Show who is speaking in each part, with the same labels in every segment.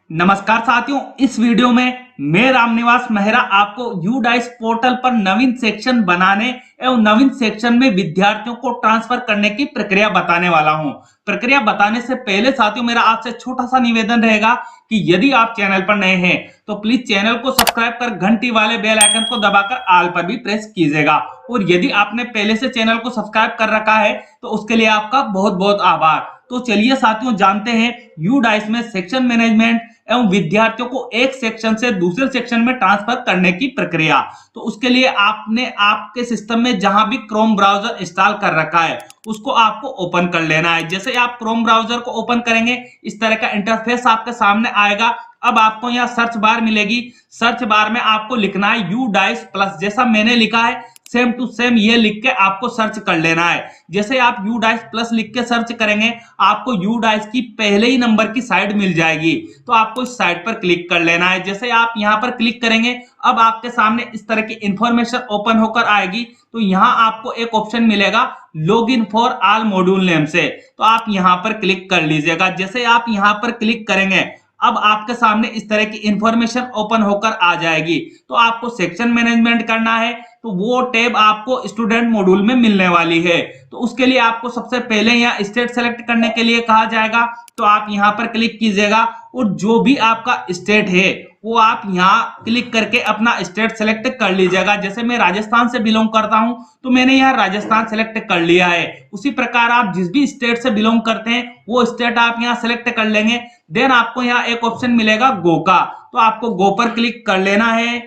Speaker 1: नमस्कार साथियों, इस वीडियो में मैं रामनिवास मेहरा आपको यूडाइस पोर्टल पर नवीन सेक्शन बनाने एवं नवीन सेक्शन में विद्यार्थियों को ट्रांसफर करने की प्रक्रिया बताने वाला हूं। प्रक्रिया बताने से पहले साथियों मेरा आपसे छोटा सा निवेदन रहेगा कि यदि आप चैनल पर नए हैं तो प्लीज चैनल को सब्सक्राइब कर घंटी वाले बेल आइकन को दबाकर ऑल पर भी प्रेस कीजिएगा। और यदि आपने पहले से चैनल को सब्सक्राइब कर रखा है तो उसके लिए आपका बहुत बहुत आभार। तो चलिए साथियों जानते हैं यूडाइस में सेक्शन मैनेजमेंट एवं विद्यार्थियों को एक सेक्शन से दूसरे सेक्शन में ट्रांसफर करने की प्रक्रिया। तो उसके लिए आपने आपके सिस्टम में जहां भी क्रोम ब्राउजर इंस्टॉल कर रखा है उसको आपको ओपन कर लेना है। जैसे आप क्रोम ब्राउजर को ओपन करेंगे इस तरह का इंटरफेस आपके सामने आएगा। अब आपको यहाँ सर्च बार मिलेगी। सर्च बार में आपको लिखना है यूडाइस प्लस, जैसा मैंने लिखा है सेम टू सेम ये लिख के आपको सर्च कर लेना है। जैसे आप यूडाइस प्लस लिख के सर्च करेंगे आपको यूडाइस की पहले ही नंबर की साइट मिल जाएगी। तो आपको इस साइट पर क्लिक कर लेना है। जैसे आप यहां पर क्लिक करेंगे अब आपके सामने इस तरह की इंफॉर्मेशन ओपन होकर आएगी। तो यहां आपको एक ऑप्शन मिलेगा log in for all module name से, तो आप यहां पर क्लिक कर लीजिएगा। जैसे आप यहां पर क्लिक करेंगे अब आपके सामने इस तरह की इंफॉर्मेशन ओपन होकर आ जाएगी। तो आपको सेक्शन मैनेजमेंट करना है तो वो टैब आपको स्टूडेंट मॉड्यूल में मिलने वाली है। तो उसके लिए आपको सबसे पहले यहाँ स्टेट सेलेक्ट करने के लिए कहा जाएगा। तो आप यहाँ पर क्लिक कीजिएगा और जो भी आपका स्टेट है वो आप यहाँ क्लिक करके अपना स्टेट सेलेक्ट कर लीजिएगा। जैसे मैं राजस्थान से बिलोंग करता हूं तो मैंने यहाँ राजस्थान सेलेक्ट कर लिया है। उसी प्रकार आप जिस भी स्टेट से बिलोंग करते हैं वो स्टेट आप यहाँ सेलेक्ट कर लेंगे। देन आपको यहाँ एक ऑप्शन मिलेगा गो का, तो आपको गो पर क्लिक कर लेना है।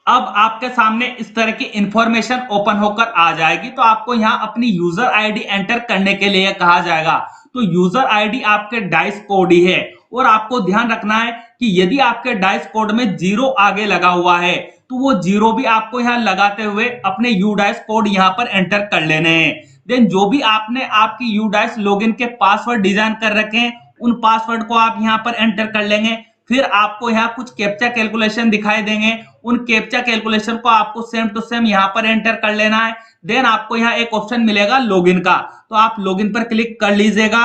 Speaker 1: अब आपके सामने इस तरह की इंफॉर्मेशन ओपन होकर आ जाएगी। तो आपको यहाँ अपनी यूजर आईडी एंटर करने के लिए कहा जाएगा। तो यूजर आईडी आपके डाइस कोड ही है और आपको ध्यान रखना है कि यदि आपके डाइस कोड में 0 आगे लगा हुआ है तो वो 0 भी आपको यहाँ लगाते हुए अपने यूडाइस कोड यहाँ पर एंटर कर लेने हैं। देन जो भी आपने आपकी यूडाइस लॉगिन के पासवर्ड डिजाइन कर रखे हैं उन पासवर्ड को आप यहाँ पर एंटर कर लेंगे। फिर आपको यहाँ कुछ कैप्चा कैलकुलेशन दिखाई देंगे, उन कैप्चा कैलकुलेशन को आपको सेम टू सेम यहाँ पर एंटर कर लेना है। देन आपको यहाँ एक ऑप्शन मिलेगा लॉगिन का, तो आप लॉगिन पर क्लिक कर लीजिएगा।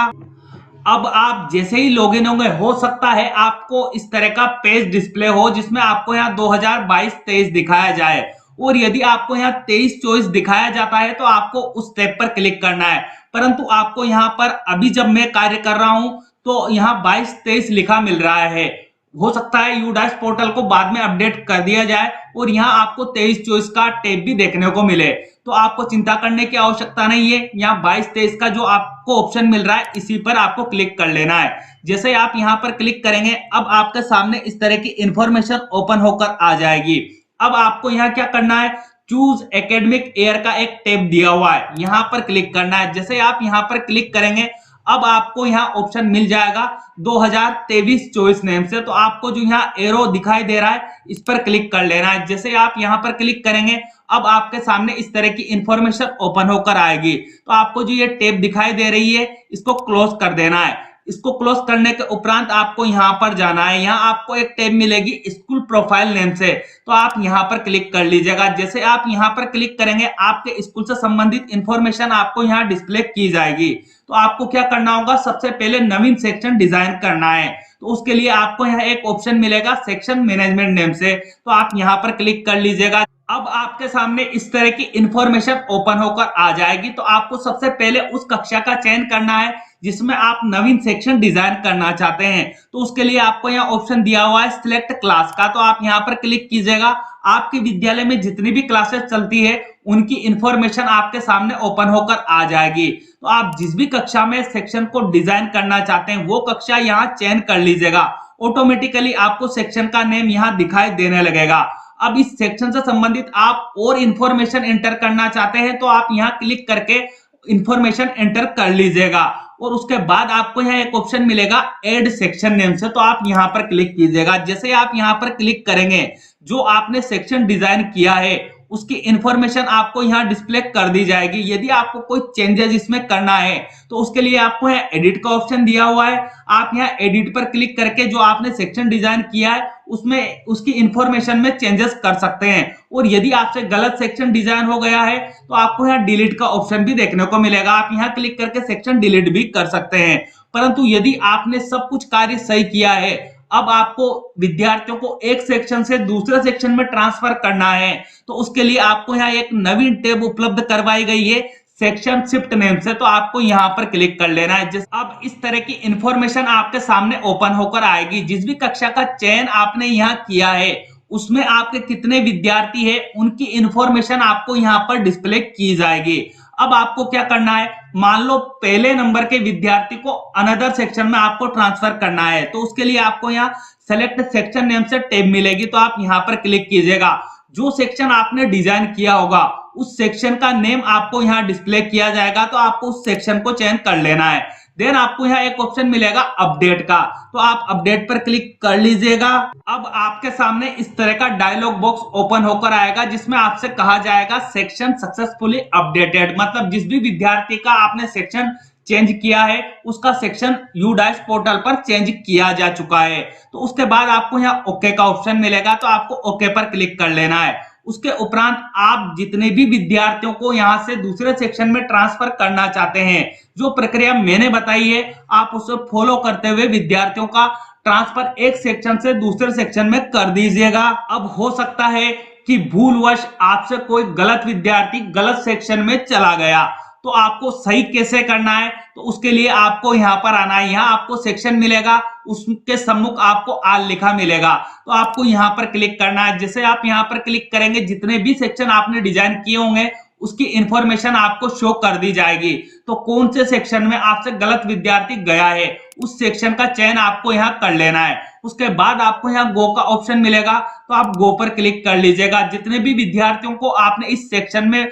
Speaker 1: अब आप जैसे ही लॉगिन होंगे हो सकता है आपको इस तरह का पेज डिस्प्ले हो जिसमें आपको यहाँ 2022-23 दिखाया जाए। और यदि आपको यहाँ 23-24 दिखाया जाता है तो आपको उस टैब पर क्लिक करना है। परंतु आपको यहाँ पर अभी जब मैं कार्य कर रहा हूं तो यहाँ 22-23 लिखा मिल रहा है। हो सकता है यूडाइस पोर्टल को बाद में अपडेट कर दिया जाए और यहाँ आपको 23-24 का टैब भी देखने को मिले। तो आपको चिंता करने की आवश्यकता नहीं है। यहाँ 22-23 का जो आपको ऑप्शन मिल रहा है इसी पर आपको क्लिक कर लेना है। जैसे आप यहाँ पर क्लिक करेंगे अब आपके सामने इस तरह की इंफॉर्मेशन ओपन होकर आ जाएगी। अब आपको यहाँ क्या करना है, चूज एकेडमिक ईयर का एक टैब दिया हुआ है, यहाँ पर क्लिक करना है। जैसे आप यहाँ पर क्लिक करेंगे अब आपको यहाँ ऑप्शन मिल जाएगा 2023-24 नेम से। तो आपको जो यहाँ एरो दिखाई दे रहा है इस पर क्लिक कर लेना है। जैसे आप यहाँ पर क्लिक करेंगे अब आपके सामने इस तरह की इंफॉर्मेशन ओपन होकर आएगी। तो आपको जो ये टैब दिखाई दे रही है इसको क्लोज कर देना है। इसको क्लोज करने के उपरांत आपको यहाँ पर जाना है। यहाँ आपको एक टैब मिलेगी स्कूल प्रोफाइल नेम से, तो आप यहाँ पर क्लिक कर लीजिएगा। जैसे आप यहाँ पर क्लिक करेंगे आपके स्कूल से संबंधित इंफॉर्मेशन आपको यहाँ डिस्प्ले की जाएगी। तो आपको क्या करना होगा, सबसे पहले नवीन सेक्शन डिजाइन करना है। तो उसके लिए आपको यहाँ एक ऑप्शन मिलेगा सेक्शन मैनेजमेंट नेम से, तो आप यहाँ पर क्लिक कर लीजिएगा। अब आपके सामने इस तरह की इंफॉर्मेशन ओपन होकर आ जाएगी। तो आपको सबसे पहले उस कक्षा का चयन करना है जिसमें आप नवीन सेक्शन डिजाइन करना चाहते हैं। तो उसके लिए आपको यहाँ ऑप्शन दिया हुआ है सिलेक्ट क्लास का, तो आप यहाँ पर क्लिक कीजिएगा। आपके विद्यालय में जितनी भी क्लासेस चलती है उनकी इंफॉर्मेशन आपके सामने ओपन होकर आ जाएगी। तो आप जिस भी कक्षा में सेक्शन को डिजाइन करना चाहते हैं वो कक्षा यहाँ चयन कर लीजिएगा। ऑटोमेटिकली आपको सेक्शन का नेम यहाँ दिखाई देने लगेगा। अब इस सेक्शन से संबंधित आप और इंफॉर्मेशन एंटर करना चाहते हैं तो आप यहाँ क्लिक करके इंफॉर्मेशन एंटर कर लीजिएगा। और उसके बाद आपको यहाँ एक ऑप्शन मिलेगा ऐड सेक्शन नेम से, तो आप यहाँ पर क्लिक कीजिएगा। जैसे आप यहाँ पर क्लिक करेंगे जो आपने सेक्शन डिजाइन किया है उसकी इंफॉर्मेशन आपको यहाँ डिस्प्ले कर दी जाएगी। यदि आपको कोई चेंजेस इसमें करना है तो उसके लिए आपको यहाँ एडिट का ऑप्शन दिया हुआ है। आप यहाँ एडिट पर क्लिक करके जो आपने सेक्शन डिजाइन किया है उसमें उसकी इंफॉर्मेशन में चेंजेस कर सकते हैं। और यदि आपसे गलत सेक्शन डिजाइन हो गया है तो आपको यहाँ डिलीट का ऑप्शन भी देखने को मिलेगा। आप यहाँ क्लिक करके सेक्शन डिलीट भी कर सकते हैं। परंतु यदि आपने सब कुछ कार्य सही किया है, अब आपको विद्यार्थियों को एक सेक्शन से दूसरे सेक्शन में ट्रांसफर करना है, तो उसके लिए आपको यहाँ एक नवीन टैब उपलब्ध करवाई गई है सेक्शन शिफ्ट नेम से। तो आपको यहाँ पर क्लिक कर लेना है। अब इस तरह की इंफॉर्मेशन आपके सामने ओपन होकर आएगी। जिस भी कक्षा का चयन आपने यहाँ किया है उसमें आपके कितने विद्यार्थी है उनकी इंफॉर्मेशन आपको यहाँ पर डिस्प्ले की जाएगी। अब आपको क्या करना है, मान लो पहले नंबर के विद्यार्थी को अनदर सेक्शन में आपको ट्रांसफर करना है, तो उसके लिए आपको यहाँ सेलेक्ट सेक्शन नेम से टैब मिलेगी, तो आप यहाँ पर क्लिक कीजिएगा। जो सेक्शन आपने डिजाइन किया होगा उस सेक्शन का नेम आपको यहाँ डिस्प्ले किया जाएगा, तो आपको उस सेक्शन को चयन कर लेना है। देन आपको यहाँ एक ऑप्शन मिलेगा अपडेट का, तो आप अपडेट पर क्लिक कर लीजिएगा। अब आपके सामने इस तरह का डायलॉग बॉक्स ओपन होकर आएगा जिसमें आपसे कहा जाएगा सेक्शन सक्सेसफुली अपडेटेड, मतलब जिस भी विद्यार्थी का आपने सेक्शन चेंज किया है उसका सेक्शन यूडाइस पोर्टल पर चेंज किया जा चुका है। तो उसके बाद आपको यहाँ ओके का ऑप्शन मिलेगा, तो आपको ओके पर क्लिक कर लेना है। उसके उपरांत आप जितने भी विद्यार्थियों को यहां से दूसरे सेक्शन में ट्रांसफर करना चाहते हैं, जो प्रक्रिया मैंने बताई है आप उसे फॉलो करते हुए विद्यार्थियों का ट्रांसफर एक सेक्शन से दूसरे सेक्शन में कर दीजिएगा। अब हो सकता है कि भूलवश आपसे कोई गलत विद्यार्थी गलत सेक्शन में चला गया, तो आपको सही कैसे करना है, तो उसके लिए आपको यहाँ पर आना है। यहाँ आपको सेक्शन मिलेगा, उसके सम्मुख आपको आल लिखा मिलेगा, तो आपको यहाँ पर क्लिक करना है। जैसे आप यहाँ पर क्लिक करेंगे जितने भी सेक्शन आपने डिजाइन किए होंगे उसकी इंफॉर्मेशन आपको शो कर दी जाएगी। तो कौन से सेक्शन में आपसे गलत विद्यार्थी गया है उस सेक्शन का चयन आपको यहाँ कर लेना है। उसके बाद आपको यहाँ गो का ऑप्शन मिलेगा, तो आप गो पर क्लिक कर लीजिएगा। जितने भी विद्यार्थियों को आपने इस सेक्शन में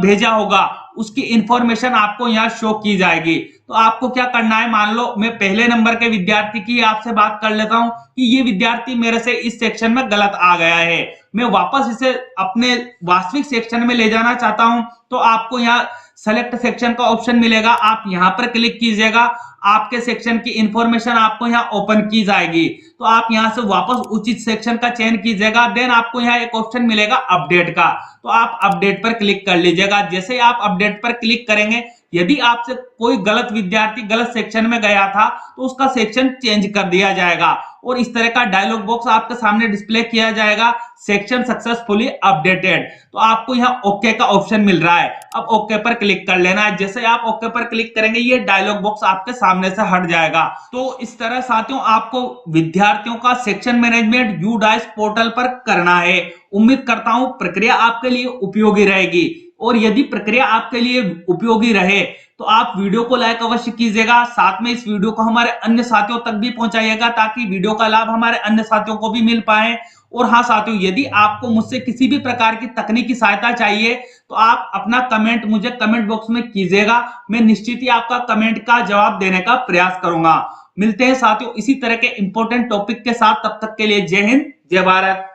Speaker 1: भेजा होगा उसकी इंफॉर्मेशन आपको यहाँ शो की जाएगी। तो आपको क्या करना है, मान लो मैं पहले नंबर के विद्यार्थी की आपसे बात कर लेता हूं कि ये विद्यार्थी मेरे से इस सेक्शन में गलत आ गया है, मैं वापस इसे अपने वास्तविक सेक्शन में ले जाना चाहता हूं, तो आपको यहाँ सेलेक्ट सेक्शन का ऑप्शन मिलेगा, आप यहाँ पर क्लिक कीजिएगा। आपके सेक्शन की इंफॉर्मेशन आपको यहाँ ओपन की जाएगी, तो आप यहाँ से वापस उचित सेक्शन का चयन कीजिएगा। देन आपको यहाँ एक ऑप्शन मिलेगा अपडेट का, तो आप अपडेट पर क्लिक कर लीजिएगा। जैसे आप अपडेट पर क्लिक करेंगे, यदि आपसे कोई गलत विद्यार्थी गलत सेक्शन में गया था तो उसका सेक्शन चेंज कर दिया जाएगा और इस तरह का डायलॉग बॉक्स आपके सामने डिस्प्ले किया जाएगा, सेक्शन सक्सेसफुली अपडेटेड। तो आपको यहाँ ओके का ऑप्शन मिल रहा है, अब ओके पर क्लिक कर लेना है। जैसे आप ओके पर क्लिक करेंगे ये डायलॉग बॉक्स आपके सामने से हट जाएगा। तो इस तरह साथियों आपको विद्यार्थियों का सेक्शन मैनेजमेंट यूडाइस पोर्टल पर करना है। उम्मीद करता हूं प्रक्रिया आपके लिए उपयोगी रहेगी, और यदि प्रक्रिया आपके लिए उपयोगी रहे तो आप वीडियो को लाइक अवश्य कीजिएगा। साथ में इस वीडियो को हमारे अन्य साथियों तक भी पहुंचाइएगा ताकि वीडियो का लाभ हमारे अन्य साथियों को भी मिल पाए। और हाँ साथियों, यदि आपको मुझसे किसी भी प्रकार की तकनीकी सहायता चाहिए तो आप अपना कमेंट मुझे कमेंट बॉक्स में कीजिएगा, मैं निश्चित ही आपका कमेंट का जवाब देने का प्रयास करूंगा। मिलते हैं साथियों इसी तरह के इंपॉर्टेंट टॉपिक के साथ, तब तक के लिए जय हिंद जय भारत।